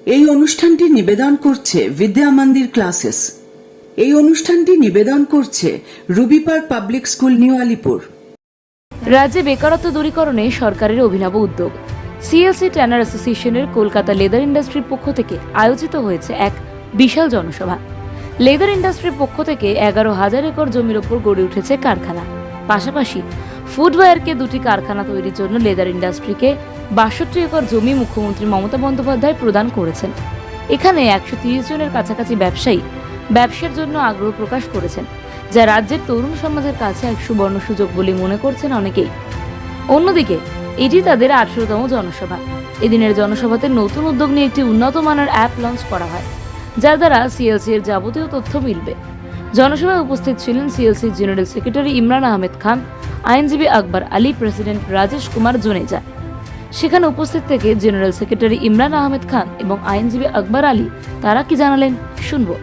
এই অনুষ্ঠানটি নিবেদন করছে বিদ্যা মন্দির ক্লাসেস। এই অনুষ্ঠানটি নিবেদন করছে Ruby Park Public School, New Alipore. রাজ্যে বেকারত্ব দূরীকরণে সরকারের অভিনব উদ্যোগ। সিএলসি ট্যানার অ্যাসোসিয়েশনের কলকাতা লেদার ইন্ডাস্ট্রির পক্ষ থেকে আয়োজিত হয়েছে এক বিশাল জনসভা। লেদার ইন্ডাস্ট্রির পক্ষ থেকে 11,000 একর জমির ওপর গড়ে উঠেছে কারখানা। পাশাপাশি ফুডওয়্যারকে 2টি কারখানা তৈরির জন্য লেদার ইন্ডাস্ট্রিকে 62 একর জমি মুখ্যমন্ত্রী মমতা বন্দ্যোপাধ্যায় প্রদান করেছেন। এখানে 130 জনের কাছাকাছি ব্যবসায়ী ব্যবসার জন্য আগ্রহ প্রকাশ করেছেন, যা রাজ্যের তরুণ সমাজের কাছে এক সুবর্ণ সুযোগ বলে মনে করছেন অনেকেই। অন্যদিকে এটি তাদের 18তম জনসভা। এদিনের জনসভাতে নতুন উদ্যোগ নিয়ে একটি উন্নত মানের অ্যাপ লঞ্চ করা হয়, যার দ্বারা সিএলসি এর যাবতীয় তথ্য মিলবে। জনসভায় উপস্থিত ছিলেন CLC general secretary Imran Ahmed Khan, আইনজীবী আকবর আলী, প্রেসিডেন্ট রাজেশ কুমার জুনেজা। সেখানে উপস্থিত থেকে জেনারেল সেক্রেটারি ইমরান আহমেদ খান এবং আইনজীবী আকবর আলী তারা কি জানালেন শুনবো।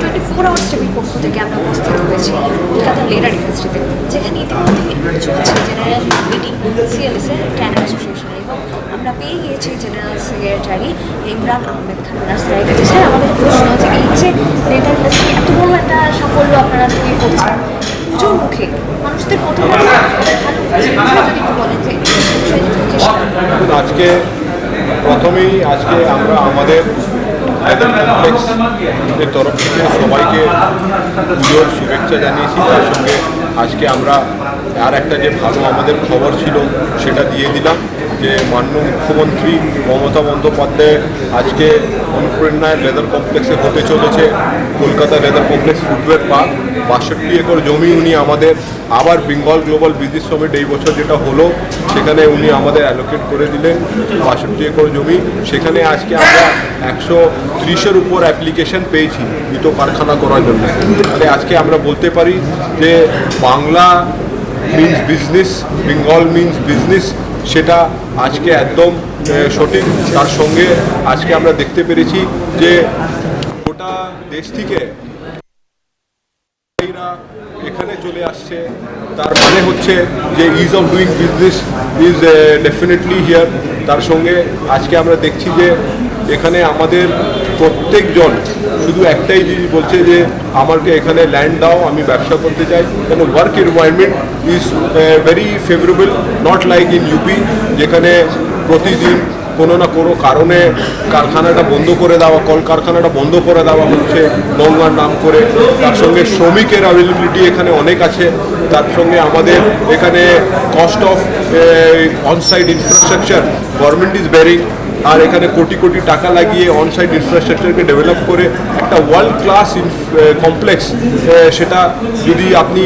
24 আওয়ার্স টিভির পক্ষ থেকে আমরা উপস্থিত হয়েছি কলকাতা লেদার ইন্ডাস্ট্রিতে, যেখানে ইতিমধ্যে চলছে জেনারেল মিটিং সিএলএস এর ট্যানার অ্যাসোসিয়েশন, এবং আমরা পেয়ে গিয়েছি জেনারেল সেক্রেটারি ইমরান আহমেদ খান। স্যার, আমাদের প্রশ্ন হচ্ছে এই যে লেদার ইন্ডাস্ট্রি এত বড় একটা সাফল্য আপনারা তৈরি করছেন, পুজোর মুখে মানুষদের প্রথমে যদি বলেন যে আজকে আমরা আমাদের কমপ্লেক্সের তরফ থেকে সবাইকে পুজোর শুভেচ্ছা জানিয়েছি। তার সঙ্গে আজকে আমরা আর একটা যে ভালো আমাদের খবর ছিল সেটা দিয়ে দিলাম, যে মাননীয় মুখ্যমন্ত্রী মমতা বন্দ্যোপাধ্যায় আজকে অনুপ্রেরণায় লেদার কমপ্লেক্সে হতে চলেছে Kolkata leather complex footwear park. 62 acre জমি উনি আমাদের আবার বেঙ্গল গ্লোবাল বিজনেস সামিট এই বছর যেটা হলো সেখানে উনি আমাদের অ্যালোকেট করে দিলেন 62 একর জমি। সেখানে আজকে আমরা 130-এর উপর অ্যাপ্লিকেশন পেয়েছি মৃত কারখানা করার জন্য। তাহলে আজকে আমরা বলতে পারি যে Bangla means business, Bengal means business, সেটা আজকে একদম সঠিক। তার সঙ্গে আজকে আমরা দেখতে পেরেছি যে গোটা দেশ থেকে এখানে চলে আসছে। তার মানে হচ্ছে যে is of doing business is definitely here. তার সঙ্গে আজকে আমরা দেখছি যে এখানে আমাদের প্রত্যেকজন শুধু একটাই জিনিস বলছে যে আমাকে এখানে ল্যান্ড দাও, আমি ব্যবসা করতে চাই। কেন work environment is very favourable, not like in UP, যেখানে প্রতিদিন কোনো না কোনো কারণে কারখানাটা বন্ধ করে দেওয়া, কলকারখানাটা বন্ধ করে দেওয়া হচ্ছে গঙ্গার নাম করে। তার সঙ্গে শ্রমিকের অ্যাভেলেবিলিটি এখানে অনেক আছে। তার সঙ্গে আমাদের এখানে cost of onsite infrastructure government is bearing. আর এখানে কোটি কোটি টাকা লাগিয়ে অনসাইট ইনফ্রাস্ট্রাকচারকে ডেভেলপ করে একটা ওয়ার্ল্ড ক্লাস কমপ্লেক্স, সেটা যদি আপনি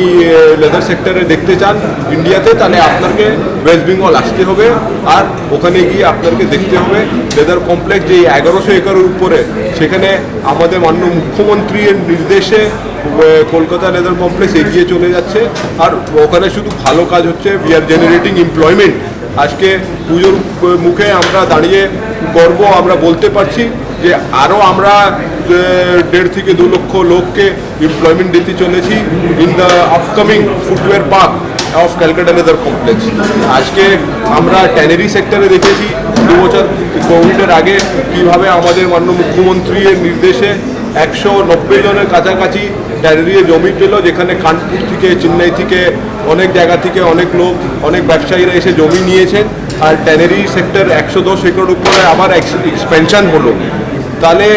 লেদার সেক্টরে দেখতে চান ইন্ডিয়াতে, তাহলে আপনাকে ওয়েস্ট বেঙ্গল আসতে হবে। আর ওখানে গিয়ে আপনাকে দেখতে হবে লেদার কমপ্লেক্স যে 1100 একরের উপরে, সেখানে আমাদের মাননীয় মুখ্যমন্ত্রীর নির্দেশে কলকাতা লেদার কমপ্লেক্স এগিয়ে চলে যাচ্ছে। আর ওখানে শুধু ভালো কাজ হচ্ছে, উই আর জেনারেটিং এমপ্লয়মেন্ট। আজকে পুজোর মুখে আমরা দাঁড়িয়ে গর্ব আমরা বলতে পারছি যে আরও আমরা 1.5 থেকে 2 লক্ষ লোককে এমপ্লয়মেন্ট দিতে চলেছি in the upcoming footwear park of Calcutta leather complex. আজকে আমরা ট্যানারি সেক্টরে দেখেছি 2 বছর কোভিডের আগে কীভাবে আমাদের মাননীয় মুখ্যমন্ত্রীর নির্দেশে 190 জনের কাছাকাছি ট্যানারি জমি পেল, যেখানে কানপুর থেকে, চেন্নাই থেকে, অনেক জায়গা থেকে অনেক লোক, অনেক ব্যবসায়ীরা এসে জমি নিয়েছেন। আর ট্যানারি সেক্টর 110 একর উপরে আবার এক্সপেনশন হলো। তাহলে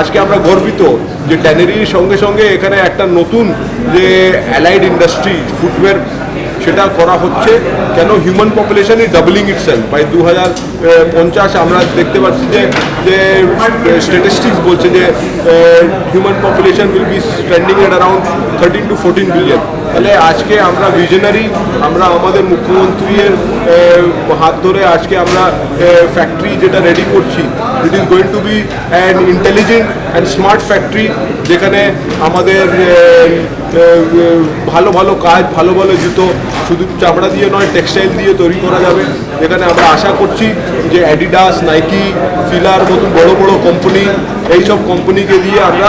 আজকে আমরা গর্বিত যে ট্যানারির সঙ্গে সঙ্গে এখানে একটা নতুন যে অ্যালাইড ইন্ডাস্ট্রি ফুটওয়্যার সেটা করা হচ্ছে। কেন human population is doubling itself by 2050। আমরা দেখতে পাচ্ছি যে স্ট্যাটিস্টিক্স বলছে যে human population will be standing at around 13 to 14 billion. তাহলে আজকে আমরা ভিশনারি, আমরা আমাদের মুখ্যমন্ত্রীর হাত ধরে আজকে আমরা ফ্যাক্টরি যেটা রেডি করছি, it is going to be an intelligent and smart factory, যেখানে আমাদের ভালো ভালো কাজ, ভালো ভালো জুতো শুধু চামড়া দিয়ে নয়, টেক্সটাইল দিয়ে তৈরি করা যাবে, যেখানে আমরা আশা করছি যে অ্যাডিডাস, নাইকি, ফিলার মতো বড় বড় কোম্পানি, এইসব কোম্পানিকে দিয়ে আমরা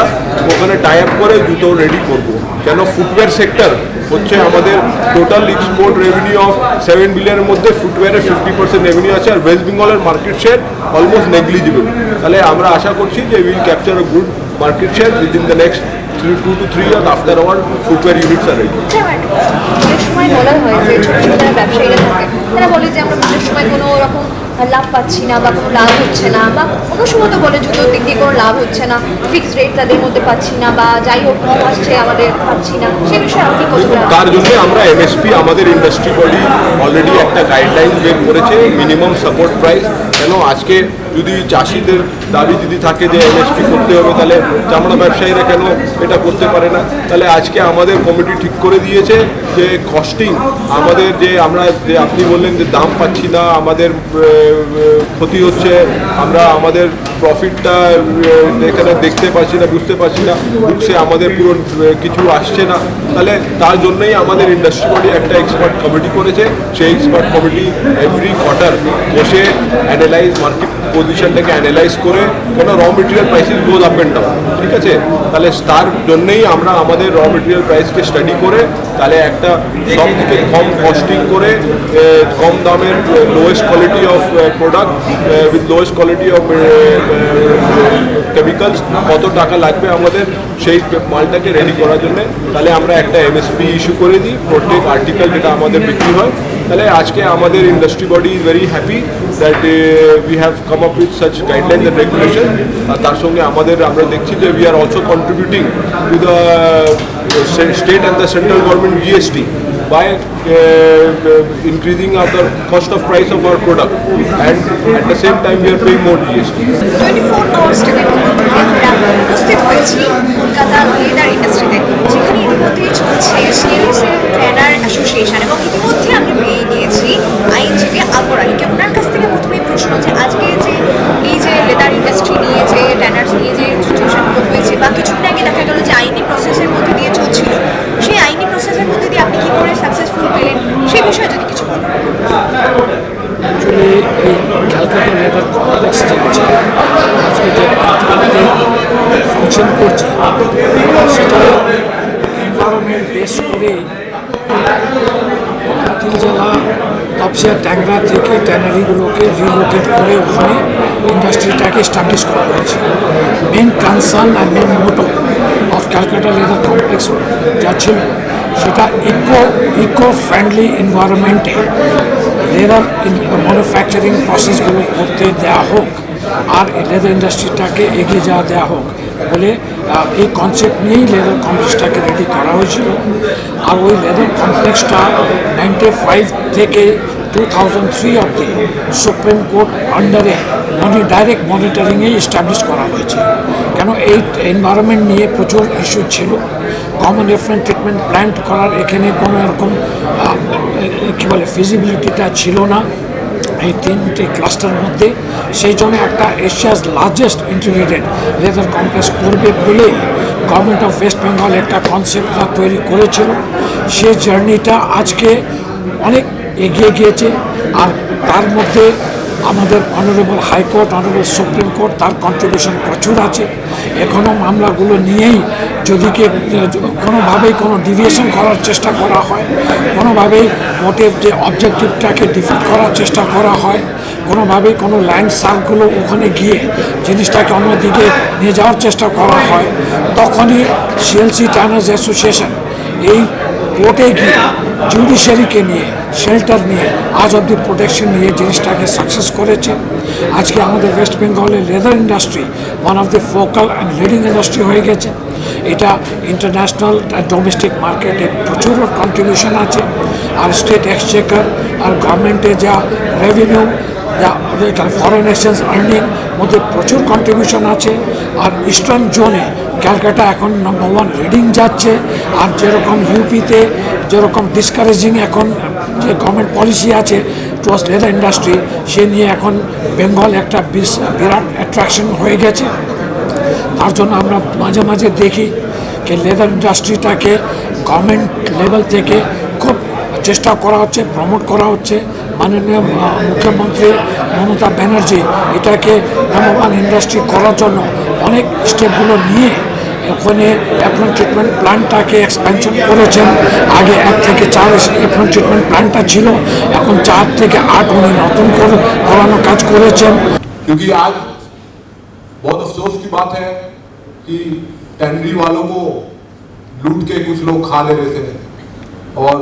ওখানে টাই আপ করে জুতো রেডি করব। কেন ফুটওয়্যার সেক্টর হচ্ছে আমাদের টোটাল এক্সপোর্ট রেভিনিউ অফ 7 বিলিয়নের মধ্যে ফুটওয়্যারের 50% রেভিনিউ আছে, আর ওয়েস্ট বেঙ্গলের মার্কেট শেয়ার অলমোস্ট নেগলিজিবল। তাহলে আমরা আশা করছি যে will capture a good market share within the next 2 to 3 years after our footwear units are ready. অনেক সময় বলা হয় যে ছোটো ছোটো যারা ব্যবসায়ীরা থাকে তারা বলে যে আমরা পুজোর সময় কোনো রকম লাভ পাচ্ছি না বা কোনো লাভ হচ্ছে না, বা কোনো সময় তো বলে জুতোর দিক দিয়ে কোনো লাভ হচ্ছে না, ফিক্সড রেট তাদের মধ্যে পাচ্ছি না, বা যাই হোক কম আসছে আমাদের পাচ্ছি না, সে বিষয়ে আপনি কতটা? তার জন্য আমরা এমএসপি, আমাদের ইন্ডাস্ট্রি বডি অলরেডি একটা গাইডলাইন বের করেছে, মিনিমাম সাপোর্ট প্রাইস। কেন আজকে যদি চাষিদের দাবি যদি থাকে যে এমএসপি করতে হবে, তাহলে চামড়া ব্যবসায়ীরা কেন এটা করতে পারে না? তাহলে আজকে আমাদের কমিটি ঠিক করে দিয়েছে যে কস্টিং আমাদের, যে আমরা যে আপনি বললেন যে দাম পাচ্ছি না, আমাদের ক্ষতি হচ্ছে, আমরা আমাদের প্রফিটটা এখানে দেখতে পাচ্ছি না, বুঝতে পারছি না, বুঝছে আমাদের পুরো কিছু আসছে না, তাহলে তার জন্যই আমাদের ইন্ডাস্ট্রি বডি একটা এক্সপার্ট কমিটি করেছে। সেই এক্সপার্ট কমিটি এভরি কোয়ার্টার বসে অ্যানালাইজ, মার্কেট পজিশনটাকে অ্যানালাইজ করে, কেন র material prices goes up and down, ঠিক আছে? তাহলে তার জন্যই আমরা আমাদের র মেটেরিয়াল প্রাইসকে স্টাডি করে তাহলে একটা সব থেকে কম কস্টিং করে কম দামের lowest quality of product with lowest quality of chemicals কত টাকা লাগবে আমাদের সেই মালটাকে রেডি করার জন্য, তাহলে আমরা একটা এমএসপি ইস্যু করে দিই প্রত্যেক আর্টিকেল যেটা আমাদের বিক্রি হয়। তাহলে আজকে আমাদের industry body is very happy that we have come up with such guideline and regulation. আর তার সঙ্গে আমরা দেখছি যে we are also contributing to the state and the central government GST by increasing of the cost of price of our product, and at the same time we are paying more GST. 24 hours টিভির পক্ষ থেকে আমরা উপস্থিত হয়েছি Kolkata leather ইন্ডাস্ট্রিতে, যেখানে ইতিমধ্যেই চলছে সিএলএসএ ট্রেনার অ্যাসোসিয়েশন, এবং ইতিমধ্যে আমরা পেয়ে গিয়েছি আইনজীবী আকবর আলীকে। ওনার কাছ থেকে প্রথমেই প্রশ্ন যে আজকে যে এই যে লেদার ইন্ডাস্ট্রি নিয়ে যে ট্রেনার্স নিয়ে যে সিচুয়েশনগুলো হয়েছে, বা কিছুদিন আগে দেখা গেল যে আইনি প্রসেসের মধ্যে দিয়ে চলছিল, সেই আইনি প্রসেসের মধ্যে দিয়ে আপনি কী করে সাকসেসফুল পেলেন, সেই বিষয়ে যদি কিছু বলেন। অ্যাকচুয়ালি এই ক্যালকাটা লেদার কমপ্লেক্স যে আছে আজকে যে পাঁচগুলোতে ফাংশন করছে, সেটা এনভায়রনমেন্ট বেস করে তিন জেলা তপসিয়া ট্যাংরা থেকে ট্যানারিগুলোকে রিলোকেট করে ওখানে ইন্ডাস্ট্রিটাকে এস্টাবলিশ করা হয়েছে। মেন কনসার্ন আর main motto of Calcutta leather complex যা ছিল সেটা ইকো ফ্রেন্ডলি এনভায়রনমেন্টে লেদার ম্যানুফ্যাকচারিং প্রসেসগুলো করতে দেওয়া হোক, আর লেদার ইন্ডাস্ট্রিটাকে এগিয়ে যাওয়া দেওয়া হোক বলে এই কনসেপ্ট নিয়েই লেদার কমপ্লেক্সটাকে রেডি করা হয়েছিল। আর ওই লেদার কমপ্লেক্সটা 95 থেকে 2003 অবধি সুপ্রিম কোর্ট আন্ডারে ডাইরেক্ট মনিটরিংয়ে এস্টাবলিশ করা হয়েছে। কেন এই এনভায়রনমেন্ট নিয়ে প্রচুর ইস্যু ছিল, কমন রেফারেন্স ট্রিটমেন্ট প্ল্যান্ট করার এখানে কোনো এরকম কী বলে ফিজিবিলিটিটা ছিল না এই তিনটে ক্লাস্টার মধ্যে। সেই জন্য একটা Asia's largest integrated leather complex করবে বলে গভর্নমেন্ট অফ ওয়েস্ট বেঙ্গল একটা কনসেপ্টটা তৈরি করেছিল। সেই জার্নিটা আজকে অনেক এগিয়ে গিয়েছে, আর তার মধ্যে আমাদের honourable high court, honourable supreme court, তার কন্ট্রিবিউশন প্রচুর আছে। এখনও মামলাগুলো নিয়েই যদি কোনোভাবেই কোনো ডিভিয়েশন করার চেষ্টা করা হয়, কোনোভাবেই মোটিভ যে অবজেক্টিভটাকে ডিফিট করার চেষ্টা করা হয়, কোনোভাবেই কোনো ল্যান্ড সার্কগুলো ওখানে গিয়ে জিনিসটাকে অন্যদিকে নিয়ে যাওয়ার চেষ্টা করা হয়, তখনই সিএলসি ট্যানার্স অ্যাসোসিয়েশন এই কোর্টে গিয়ে জুডিশিয়ারিকে নিয়ে, শেল্টার নিয়ে, আজ অব্দি প্রোটেকশন নিয়ে জিনিসটাকে সাকসেস করেছে। আজকে আমাদের ওয়েস্ট বেঙ্গলের leather industry one of the focal and leading industry হয়ে গেছে। এটা ইন্টারন্যাশনাল ডোমেস্টিক মার্কেটে প্রচুর কন্ট্রিবিউশন আছে, আর স্টেট এক্সচেকার আর গভর্নমেন্টে যা রেভিনিউ, যা ফরেন এক্সচেঞ্জ আর্নিং মধ্যে প্রচুর কন্ট্রিবিউশন আছে। আর ইস্টার্ন জোনে ক্যালকাটা এখন নম্বর 1 রিডিং যাচ্ছে। আর যেরকম ইউপিতে যেরকম ডিসকারেজিং এখন যে গভর্নমেন্ট পলিসি আছে টুয়ার্ডস লেদার ইন্ডাস্ট্রি, সে নিয়ে এখন বেঙ্গল একটা বিরাট অ্যাট্রাকশন হয়ে গেছে। তার জন্য আমরা মাঝে মাঝে দেখি যে লেদার ইন্ডাস্ট্রিটাকে গভর্নমেন্ট লেভেল থেকে খুব চেষ্টা করা হচ্ছে, প্রমোট করা হচ্ছে। মাননীয় মুখ্যমন্ত্রী মমতা ব্যানার্জি এটাকে নাম্বার ওয়ান ইন্ডাস্ট্রি করার জন্য অনেক স্টেপগুলো নিয়ে ওখানে অ্যাফ্লুয়েন্ট ট্রিটমেন্ট প্ল্যান্টটাকে এক্সপ্যানশন করেছেন। আগে 1 থেকে 4 অ্যাফ্লুয়েন্ট ট্রিটমেন্ট প্ল্যান্টটা ছিল, এখন 4 থেকে 8 উনি নতুন করানো কাজ করেছেন। क्योंकि आज बहुत अफसोस की बात है कि टैनरी वालों को लूट के कुछ लोग खा ले रहे थे और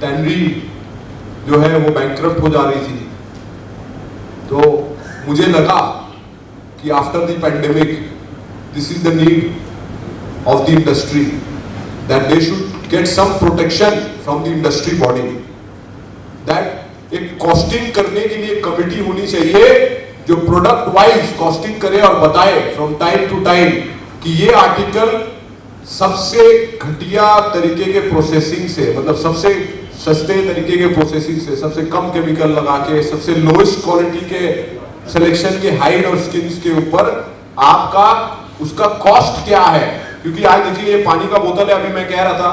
टैनरी जो है वो बैंकक्रप्ट हो जा रही थी। तो मुझे लगा कि after the pandemic this is the need of the industry that they should get some protection from the industry body, that एक कॉस्टिंग करने के लिए कमिटी होनी चाहिए जो प्रोडक्ट वाइज कॉस्टिंग करे और बताए फ्रॉम टाइम टू टाइम कि ये आर्टिकल सबसे घटिया तरीके के प्रोसेसिंग से, मतलब सबसे सस्ते तरीके के प्रोसेसिंग से, सबसे कम केमिकल लगा के, सबसे लोएस्ट क्वालिटी के सिलेक्शन के हाइड और स्किन्स के ऊपर आपका उसका कॉस्ट क्या है। क्योंकि आज देखिए ये पानी का बोतल है, अभी मैं कह रहा था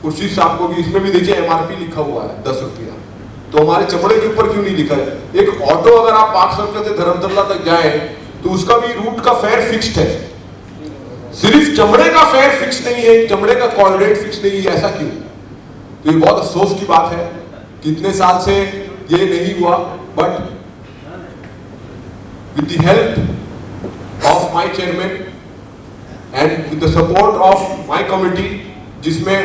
खुर्शीद साहब को कि इसमें भी देखिए एमआरपी लिखा हुआ है 10 रुपया, तो हमारे चमड़े के ऊपर क्यों नहीं लिखा है। एक ऑटो अगर आप पार्क सर्कल से धर्मतला तक जाए तो उसका भी रूट का फेयर फिक्स्ड है, सिर्फ चमड़े का फेयर फिक्स नहीं है, चमड़े का कॉल रेट फिक्स नहीं है, ऐसा क्यों। तो ये बहुत अफसोस की बात है कि इतने साल से ये नहीं हुआ, but with the help of my chairman and with the support of my committee, जिसमें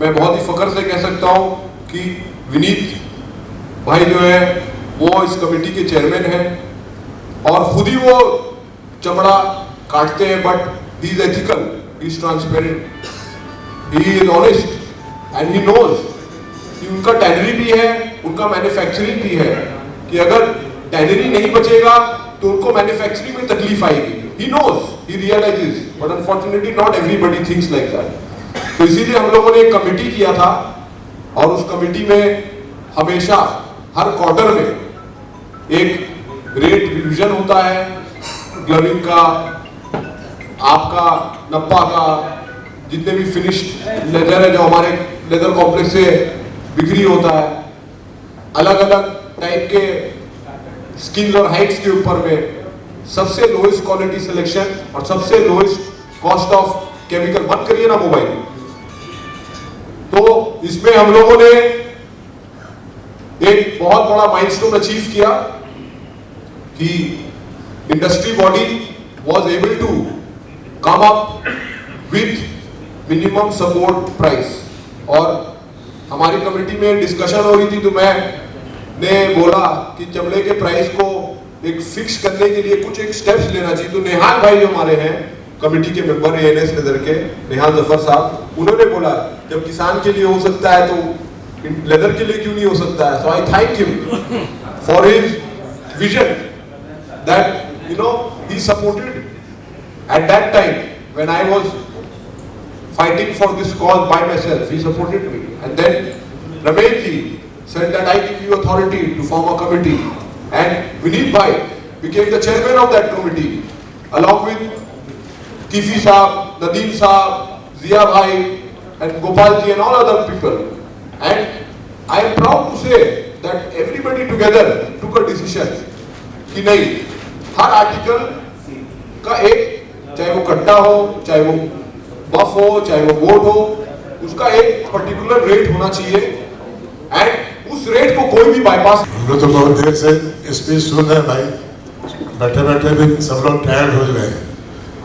मैं बहुत ही फख्र से कह सकता हूं कि विनीत भाई जो है वो इस कमेटी के चेयरमैन हैं और खुद ही वो चमड़ा काटते हैं, but he is ethical, he is transparent, he is honest and he knows कि उनका टैनरी भी है, उनका मैन्युफैक्चरिंग भी है, कि अगर टैनरी नहीं बचेगा तो उनको मैन्युफैक्चरिंग में तकलीफ आएगी। He knows, he realises, but unfortunately not everybody thinks like that. तो इसीलिए हम लोगों ने एक कमेटी किया था और उस कमेटी में हमेशा हर क्वार्टर में एक रेट रिवीजन होता है, ग्लविंग का, आपका नप्पा का, जितने भी फिनिश्ड लेदर है जो हमारे लेदर कॉम्प्लेक्स से बिक्री होता है, अलग अलग टाइप के स्किन और हाइट्स के ऊपर में सबसे लोएस्ट क्वालिटी सिलेक्शन और सबसे लोएस्ट कॉस्ट ऑफ केमिकल। बंद करिए ना मोबाइल। तो इसमें हम लोगों ने एक बहुत बड़ा माइलस्टोन अचीव किया कि industry body was able to come up with minimum support price. और हमारी कमेटी में डिस्कशन हो रही थी तो मैंने बोला कि चमड़े के प्राइस को एक फिक्स करने के लिए कुछ एक स्टेप्स लेना चाहिए। तो नेहाल भाई जो हमारे हैं कमेटी के मेंबर एएनएस लेदर के, नेहाल जफर साहब, उन्होंने बोला जब किसान के लिए हो सकता है तो लेदर के लिए क्यों नहीं हो सकता है। So I thank him for his vision that you know he supported at that time when I was fighting for this cause by myself, he supported me and then Ramesh ji said that I give you authority to form a committee and Vineet bhai became the chairman of that committee along with Kifi Saab, Nadeem Saab, Zia bhai and Gopal ji and all other people. And I am proud to say that everybody together took a decision कि नहीं, हर article का एक, चाहे वो कट्टा हो, चाहे वो बफ हो, चाहे वो बोट हो, उसका एक पर्टिकुलर रेट होना चाहिए एंड उस रेट को कोई भी बाईपास। हम लोग तो बहुत देर से स्पीच सुन रहे हैं भाई, बैठे बैठे भी सब लोग टायर्ड हो गए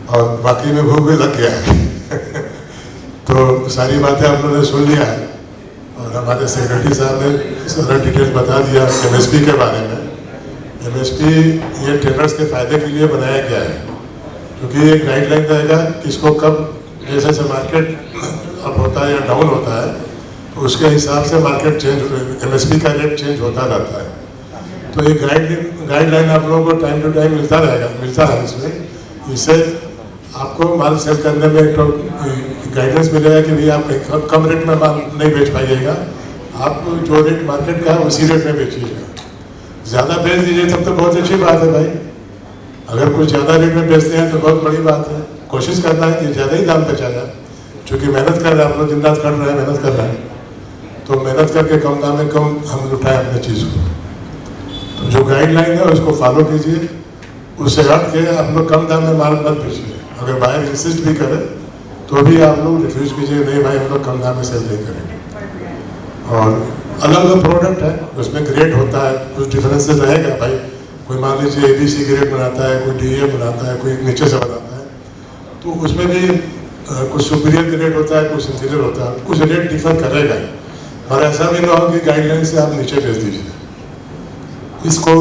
और बाकी में भूख भी लग गया है तो सारी बातें हम लोगों ने सुन लिया है और हमारे सेक्रेटरी साहब ने सारा डिटेल बता दिया एमएसपी के बारे में। एमएसपी ये ट्रेडर्स के फायदे के लिए बनाया गया है क्योंकि ये गाइडलाइन रहेगा किसको कब जैसे जैसे मार्केट अप होता है या डाउन होता है तो उसके हिसाब से मार्केट चेंज, एमएसपी का रेट चेंज होता रहता है। तो ये गाइडलाइन आप लोगों को टाइम टू टाइम मिलता है इसमें। इससे आपको माल सेल करने में एक तो गाइडेंस मिलेगा कि भैया आप कम रेट में माल नहीं बेच पाइएगा, आप जो रेट मार्केट का है उसी रेट में बेचिएगा। ज़्यादा बेच दीजिए तब तो बहुत अच्छी बात है भाई, अगर कुछ ज़्यादा रेट में बेचते हैं तो बहुत बड़ी बात है। कोशिश करना है कि ज़्यादा ही दाम पे चला, क्योंकि मेहनत कर रहे हैं आप लोग, दिन रात कर रहे हैं, मेहनत कर रहे हैं। तो मेहनत करके कम दाम में कम हम उठाएं अपने चीज़ को। तो जो गाइडलाइन है उसको फॉलो कीजिए, उससे हट के आप लोग कम दाम में माल मत बेचिए। अगर बाहर इंसिस्ट भी करें तो भी आप लोग रिफ्यूज कीजिए, नहीं भाई हम लोग कम दाम में सेल नहीं करेंगे। और अलग अलग प्रोडक्ट है, उसमें ग्रेड होता है, कुछ डिफरेंसेस रहेगा भाई। कोई मान लीजिए ABC ग्रेड बनाता है, कोई DA बनाता है, कोई नीचे से बनाता है, तो उसमें भी कुछ सुपीरियर ग्रेड होता है, कुछ इंफीरियर होता है, कुछ रेट डिफर करेगा। और ऐसा भी ना हो कि गाइडलाइन से आप नीचे भेज दीजिए। इसको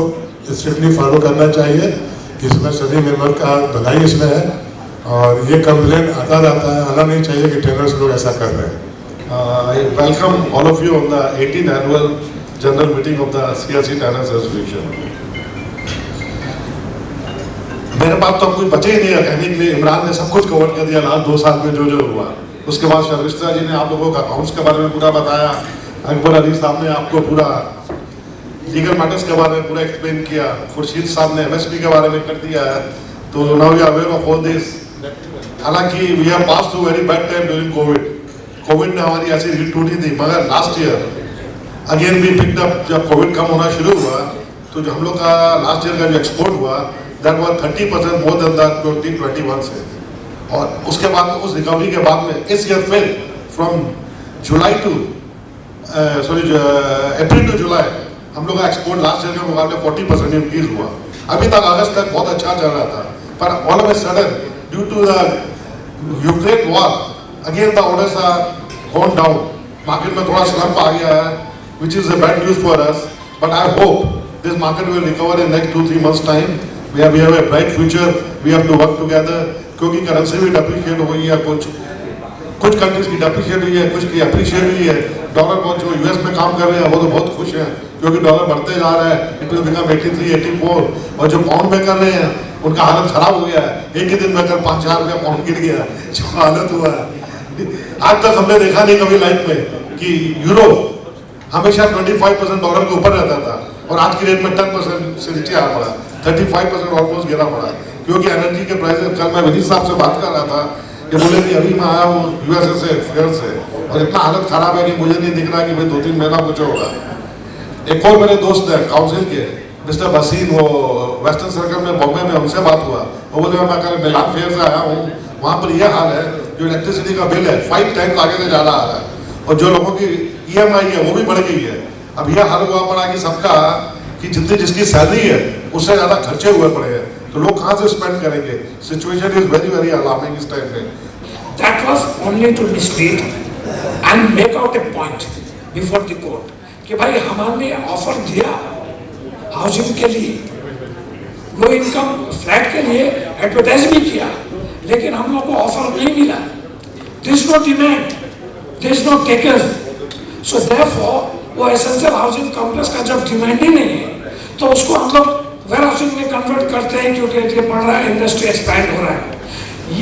स्ट्रिक्टली फॉलो करना चाहिए। इसमें सभी मेंबर का भलाई इसमें है, और ये कंप्लेन आता रहता है, आना नहीं चाहिए कि टेनर्स लोग ऐसा कर रहे हैं। I welcome all of you on the 18th annual general meeting of the CLC Tanners Association. मेरे पास तो कुछ बचे ही नहीं है कहने के लिए। इमरान ने सब कुछ कवर कर दिया लास्ट 2 साल में जो हुआ। उसके बाद शर्मिष्ठा जी ने आप लोगों का अकाउंट्स के बारे में पूरा बताया, अकबर अली साहब ने आपको पूरा लीगल मैटर्स के बारे में पूरा एक्सप्लेन किया, खुर्शीद साहब ने MSP के बारे में कर दिया है। तो now you are aware of all this. हालांकि we have pass through very bad time during Covid ने हमारी ऐसी रीड टूटी थी, मगर last year again we picked up. जब कोविड कम होना शुरू हुआ तो जो हम लोग का लास्ट ईयर का जो एक्सपोर्ट हुआ that was 30% more than the 2021 से। और उसके बाद उस रिकवरी के बाद में इस ईयर फिर फ्रॉम अप्रैल टू जुलाई हम लोग का एक्सपोर्ट लास्ट ईयर के मुकाबले 40% इंक्रीज हुआ। अभी तक अगस्त तक बहुत अच्छा चल रहा था, पर all of a sudden due to the Ukraine war again the orders are gone down. Market में थोड़ा स्लम्प आ गया है, which is a bad news for us, but I hope this market will recover in next 2-3 months time. we have a bright future, we have to work together। क्योंकि currency भी depreciate हो गई है, कुछ countries की depreciate हुई है, कुछ की अप्रिशिएट हुई है। डॉलर बहुत जो US में काम कर रहे हैं वो तो बहुत खुश हैं, क्योंकि डॉलर बढ़ते जा रहा है, इट विल बिकम 83, 84। और जो पाउंड में कर रहे हैं उनका हालत खराब हो गया है। एक ही दिन में अगर 5,000 रुपया पाउंड गिर गया, जो हालत हुआ है। आज तक हमने देखा नहीं कभी लाइफ में कि यूरो हमेशा 25% डॉलर के ऊपर रहता था, और आज की रेट में 10% से नीचे आ पड़ा, 35% ऑलमोस्ट गिरा पड़ा। क्योंकि एनर्जी के प्राइसेस, कल मैं विनीत साहब से बात कर रहा था कि बोले कि अभी मैं आया हूँ USA से फेयर से, और इतना हालत खराब है कि मुझे नहीं दिख रहा कि भाई 2-3 महीना कुछ होगा। एक और मेरे दोस्त है काउंसिल के मिस्टर बसीन, वो वेस्टर्न सर्कल में बॉम्बे में, उनसे बात हुआ। वो बोले मैं कल मिलान फेयर से आया हूँ, वहाँ पर यह हाल है, जो इलेक्ट्रिसिटी का बिल है 5 टाइम्स आगे से ज़्यादा आ रहा है, और जो लोगों की EMI है वो भी बढ़ गई है। अब यह हाल हुआ पड़ा कि सबका कि जितनी जिसकी सैलरी है उससे ज़्यादा खर्चे हुए पड़े हैं, तो लोग कहाँ से स्पेंड करेंगे। Situation is very very alarming इस टाइम में। That was only to mislead and make out a point before the court कि भाई हमने ऑफर दिया हाउसिंग के लिए, लो इनकम फ्लैट के लिए एडवर्टाइज भी किया, लेकिन हम लोग को ऑफर नहीं मिला। There is no demand, there is no takers, so therefore वो एसेंशियल हाउसिंग कॉम्प्लेक्स का जब डिमांड ही नहीं है तो उसको हम लोग वेयर हाउसिंग में कन्वर्ट करते हैं, क्योंकि ये बढ़ रहा है, इंडस्ट्री एक्सपैंड हो रहा है।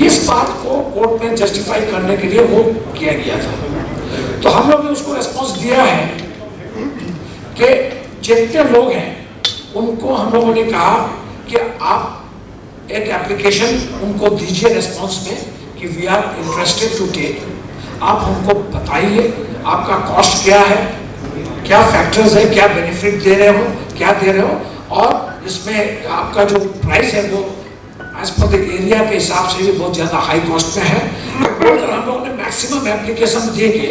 इस बात को कोर्ट में जस्टिफाई करने के लिए वो किया गया था। तो हम लोग ने उसको रेस्पॉन्स दिया है कि जितने लोग हैं उनको हम लोगों ने कहा कि आप एक एप्लीकेशन उनको दीजिए रेस्पॉन्स में कि we are interested to take. आप हमको बताइए आपका कॉस्ट क्या है, क्या फैक्टर्स है, क्या बेनिफिट दे रहे हो, क्या दे रहे हो, और इसमें आपका जो प्राइस है वो एज पर द एरिया के हिसाब से भी बहुत ज़्यादा हाई कॉस्ट में है। अगर हम लोगों ने मैक्सिमम एप्लीकेशन दे के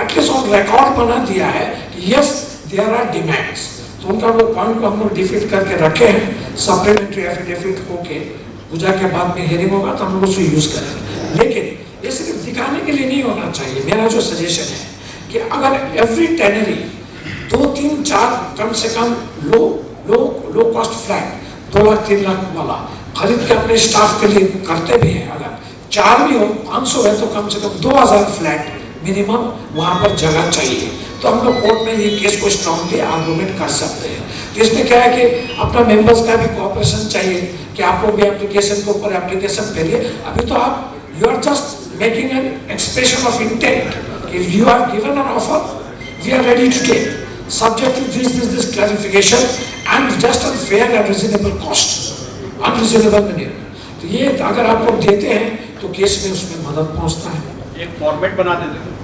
एटलीस्ट ऑन रिकॉर्ड बना दिया है कि यस देयर आर डिमांड्स, तो उनका वो पॉइंट को हम लोग डिफीट करके रखे हैं। सप्लीमेंट्री एफिडेविट होके पूजा के बाद में हियरिंग होगा तो हम लोग उसको यूज़ करेंगे, लेकिन ये सिर्फ दिखाने के लिए नहीं होना चाहिए। मेरा जो सजेशन है कि अगर एवरी टेनरी 2-3-4 कम से कम low cost flat 2 lakh 3 lakh वाला खरीद के अपने स्टाफ के लिए करते भी हैं, अगर 4 भी हो 500 है तो कम से कम 2000 फ्लैट मिनिमम वहाँ पर जगह चाहिए। तो हम लोग कोर्ट में ये केस को स्ट्रांगली आर्गूमेंट कर सकते हैं। तो इसमें क्या है कि अपना मेंबर्स का भी कोऑपरेशन चाहिए कि आप लोग भी एप्लीकेशन के ऊपर एप्लीकेशन करिए। अभी तो आप you are just making an expression of intent कि you have given an offer, we are ready to take subject to this clarification and just a fair and reasonable cost, unreasonable नहीं। तो ये अगर आप लोग देते हैं तो केस में उसमें मदद पहुंचता है। एक फॉर्मेट बना देते हैं।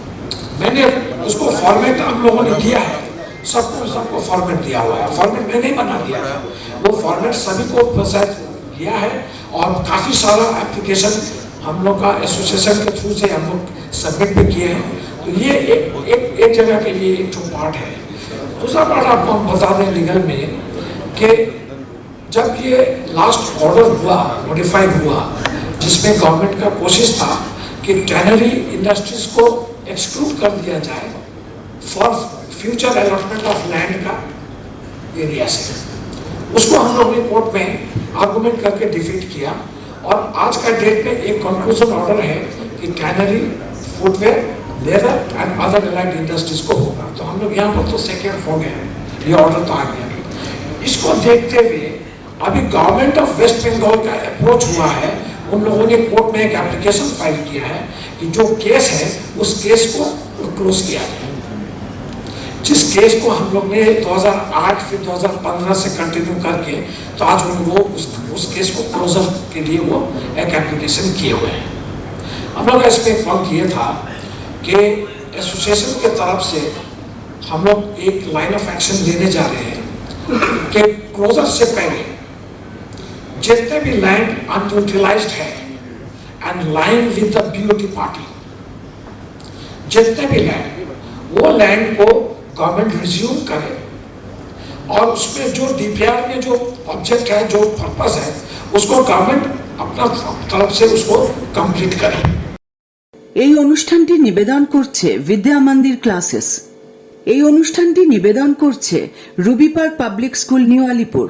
मैंने उसको फॉर्मेट हम लोगों ने दिया है, सबको फॉर्मेट दिया हुआ है। फॉर्मेट मैंने ही बना दिया था, वो फॉर्मेट सभी को शायद दिया है। और काफ़ी सारा एप्लीकेशन हम लोग का एसोसिएशन के थ्रू से हम लोग सबमिट भी किए हैं। तो ये एक जगह के लिए एक जो पार्ट है। दूसरा पार्ट आपको हम बता दें लीगल में कि जब ये लास्ट ऑर्डर हुआ, मॉडिफाइड हुआ, जिसमें गवर्नमेंट का कोशिश था कि टैनरी इंडस्ट्रीज को एक्सक्लूड कर दिया जाए for future allotment of land का एरिया से, उसको हम लोग ने कोर्ट में आर्गुमेंट करके डिफीट किया। और आज का डेट में एक कंक्लूजन ऑर्डर है कि tannery, footwear, leather and other allied industries को होगा। तो हम लोग यहाँ पर तो सेकेंड हो गए, ये ऑर्डर तो आ गया। इसको देखते हुए अभी गवर्नमेंट ऑफ वेस्ट बंगाल का अप्रोच हुआ है, उन लोगों ने कोर्ट में एक एप्लीकेशन फाइल किया है कि जो केस है उस केस को क्लोज किया जाए। जिस केस को हम लोग ने 2008 फिर 2015 से कंटिन्यू करके तो आज वो उस केस को क्लोजर के लिए वो एक एप्लीकेशन किए हुए हैं। हम लोग इसमें कॉल किया था कि एसोसिएशन के तरफ से हम लोग एक लाइन ऑफ एक्शन लेने जा रहे हैं कि क्लोजर से पहले जितने भी लैंड अनयूटिलाइज्ड है and line with the BOT party, जितने भी लैंड, वो लैंड को गवर्नमेंट रिज्यूम करे और उसमें जो डीपीआर में जो ऑब्जेक्ट है, जो पर्पस है, उसको गवर्नमेंट अपना तरफ से उसको कंप्लीट करे। এই অনুষ্ঠানটি নিবেদন করছে বিদ্যা মন্দির ক্লাসেস। এই অনুষ্ঠানটি নিবেদন করছে Ruby Park Public School New Alipur.